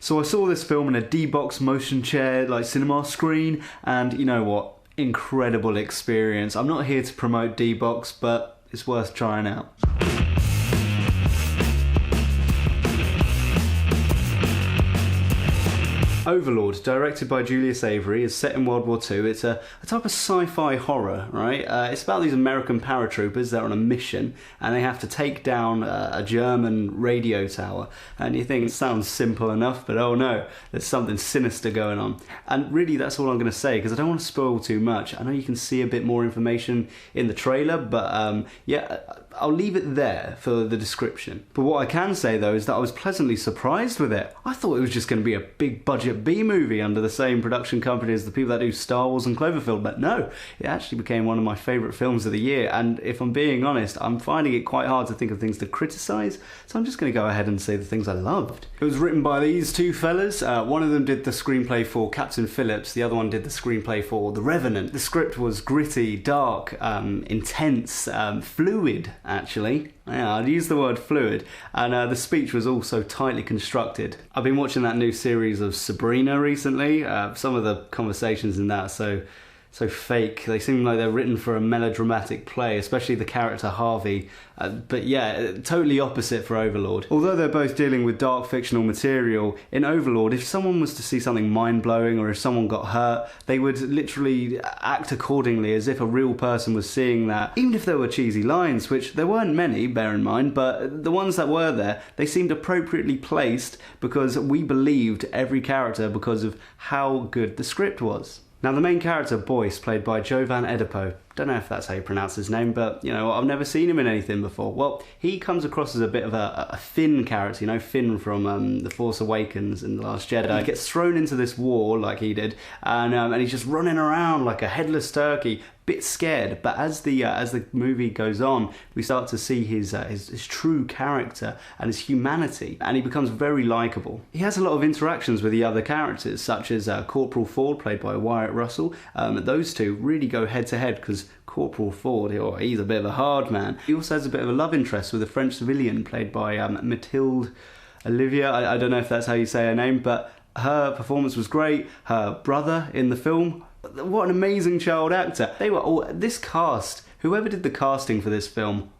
So I saw this film in a D-Box motion chair, like cinema screen, and you know what? Incredible experience. I'm not here to promote D-Box, but it's worth trying out. Overlord, directed by Julius Avery, is set in World War II. It's a type of sci-fi horror, right? It's about these American paratroopers. They're on a mission, and they have to take down a German radio tower. And you think it sounds simple enough, but oh no, there's something sinister going on. And really, that's all I'm going to say, because I don't want to spoil too much. I know you can see a bit more information in the trailer, but yeah, I'll leave it there for the description. But what I can say, though, is that I was pleasantly surprised with it. I thought it was just going to be a big budget B-movie under the same production company as the people that do Star Wars and Cloverfield, but no, it actually became one of my favourite films of the year, and if I'm being honest, I'm finding it quite hard to think of things to criticise, so I'm just going to go ahead and say the things I loved. It was written by these two fellas. One of them did the screenplay for Captain Phillips, the other one did the screenplay for The Revenant. The script was gritty, dark, intense, fluid, actually. Yeah, I'd use the word fluid, and the speech was also tightly constructed. I've been watching that new series of Sabrina recently. Some of the conversations in that are so fake. They seem like they're written for a melodramatic play, especially the character Harvey. But yeah, totally opposite for Overlord. Although they're both dealing with dark fictional material, in Overlord, if someone was to see something mind-blowing or if someone got hurt, they would literally act accordingly as if a real person was seeing that. Even if there were cheesy lines, which there weren't many, bear in mind, but the ones that were there, they seemed appropriately placed because we believed every character because of how good the script was. Now, the main character, Boyce, played by Jovan Edipo, don't know if that's how you pronounce his name, but, you know, I've never seen him in anything before. Well, he comes across as a bit of a Finn character, you know, Finn from The Force Awakens and The Last Jedi. He gets thrown into this war, like he did, and he's just running around like a headless turkey, bit scared. But as the movie goes on, we start to see his true character and his humanity, and he becomes very likeable. He has a lot of interactions with the other characters, such as Corporal Ford, played by Wyatt Russell. Those two really go head to head because Corporal Ford, he's a bit of a hard man. He also has a bit of a love interest with a French civilian played by Mathilde Olivier. I don't know if that's how you say her name, but her performance was great. Her brother in the film, what an amazing child actor. They were all, this cast, whoever did the casting for this film,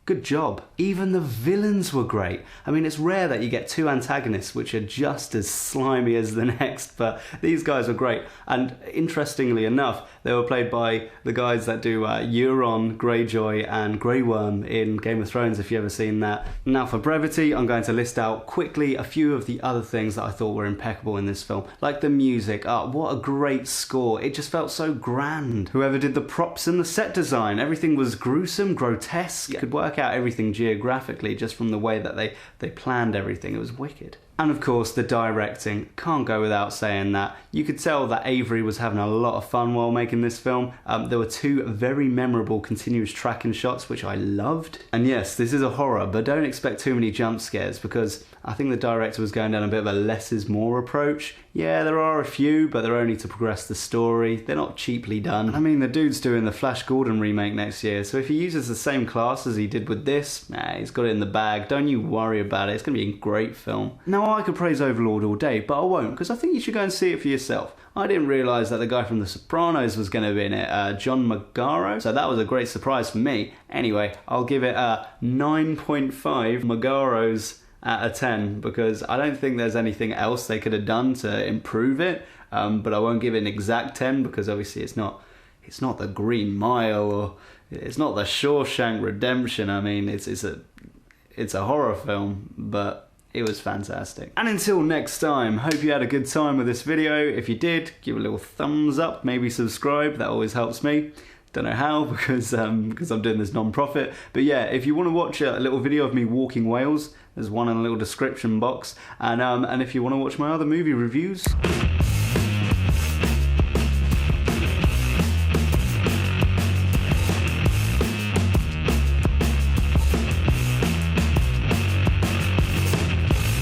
good job. Even the villains were great. I mean, it's rare that you get two antagonists which are just as slimy as the next, but these guys were great. And interestingly enough, they were played by the guys that do Euron, Greyjoy and Grey Worm in Game of Thrones, if you've ever seen that. Now, for brevity, I'm going to list out quickly a few of the other things that I thought were impeccable in this film. Like the music. What a great score. It just felt so grand. Whoever did the props and the set design, everything was gruesome, grotesque. You could work out everything geographically just from the way that they planned everything. It was wicked. And of course, the directing. Can't go without saying that. You could tell that Avery was having a lot of fun while making this film. There were two very memorable continuous tracking shots, which I loved. And yes, this is a horror, but don't expect too many jump scares because I think the director was going down a bit of a less is more approach. Yeah, there are a few, but they're only to progress the story. They're not cheaply done. I mean, the dude's doing the Flash Gordon remake next year, so if he uses the same class as he did with this, he's got it in the bag. Don't you worry about it. It's going to be a great film. Now, I could praise Overlord all day, but I won't, because I think you should go and see it for yourself. I didn't realise that the guy from The Sopranos was going to be in it, John Magaro, so that was a great surprise for me. Anyway, I'll give it a 9.5 Magaros out of 10 because I don't think there's anything else they could have done to improve it, but I won't give it an exact 10 because obviously it's not the Green Mile or it's not the Shawshank Redemption. I mean, it's a horror film, but it was fantastic. And until next time, hope you had a good time with this video. If you did, give it a little thumbs up, maybe subscribe, that always helps me. Don't know how, because I'm doing this non-profit. But yeah, if you want to watch a little video of me walking Wales, there's one in a little description box. And if you want to watch my other movie reviews,